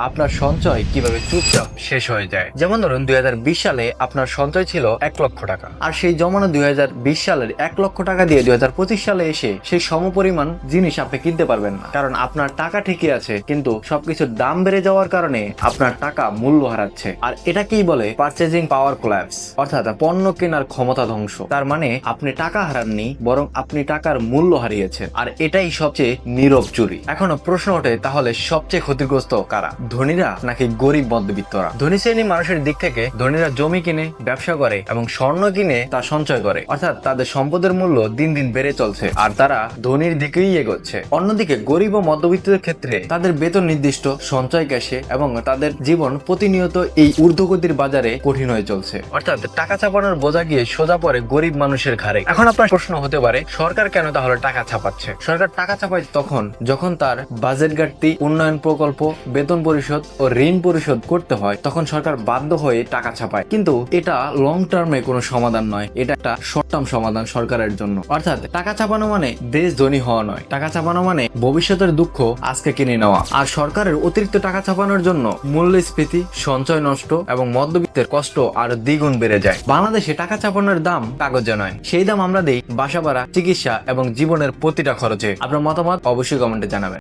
আপনার সঞ্চয় কিভাবে চুপচাপ শেষ হয়ে যায়। যেমন ধরুন 2020 সালে আপনার সঞ্চয় ছিল 1 লক্ষ টাকা, আর সেই জমানো 2020 সালের 1 লক্ষ টাকা দিয়ে 2025 সালে এসে সেই সমপরিমাণ জিনিস আপনি কিনতে পারবেন না, কারণ আপনার টাকা ঠিকই আছে কিন্তু সবকিছুর দাম বেড়ে যাওয়ার কারণে আপনার টাকা মূল্য হারাচ্ছে। আর এটাকেই বলে পারচেজিং পাওয়ার কোল্যাপস, অর্থাৎ পণ্য কেনার ক্ষমতা ধ্বংস। তার মানে আপনি টাকা হারাননি, বরং আপনি টাকার মূল্য হারিয়েছেন, আর এটাই সবচেয়ে নীরব চুরি। এখনো প্রশ্ন ওঠে, তাহলে সবচেয়ে ক্ষতিগ্রস্ত কারা, ধনীরা নাকি গরিব মধ্যবিত্তরা? ধনী শ্রেণীর মানুষের দিক থেকে ধনীরা জমি কিনে, ব্যবসা করে এবং স্বর্ণ কিনে তা সঞ্চয় করে, অর্থাৎ তাদের সম্পদের মূল্য দিন দিন বেড়ে চলছে আর তারা ধনীর দিকেই এগোচ্ছে। অন্যদিকে গরিব ও মধ্যবিত্তের ক্ষেত্রে তাদের বেতন নির্দিষ্ট, সঞ্চয় ক্যাশে এবং তাদের জীবন প্রতিনিয়ত এই ঊর্ধ্বগতির বাজারে কঠিন হয়ে চলছে, অর্থাৎ টাকা চাপানোর বোঝা গিয়ে সোজা পড়ে গরিব মানুষের ঘাড়ে। এখন আপনার প্রশ্ন হতে পারে, সরকার কেন তাহলে টাকা ছাপাচ্ছে? সরকার টাকা ছাপায় তখন যখন তার বাজেট ঘাটতি, উন্নয়ন প্রকল্প, বেতন পরিশোধ ও ঋণ পরিশোধ করতে হয়, তখন সরকার বাধ্য হয়ে টাকা ছাপায়। কিন্তু এটা লং টার্মে কোনো সমাধান নয়, এটা একটা শর্ট টার্ম সমাধান সরকারের জন্য। অর্থাৎ টাকা ছাপানো মানে দেশ ধনী হওয়া নয়, টাকা ছাপানো মানে ভবিষ্যতের দুঃখ আজকে কিনে নেওয়া। আর সরকারের অতিরিক্ত টাকা ছাপানোর জন্য মূল্যস্ফীতি, সঞ্চয় নষ্ট এবং মধ্যবিত্তের কষ্ট আর দ্বিগুণ বেড়ে যায়। বাংলাদেশে টাকা ছাপানোর দাম কাগজে নয়, সেই দাম আমরা দেই বাসা ভাড়া, চিকিৎসা এবং জীবনের প্রতিটা খরচে। আপনার মতামত অবশ্যই কমেন্টে জানাবেন।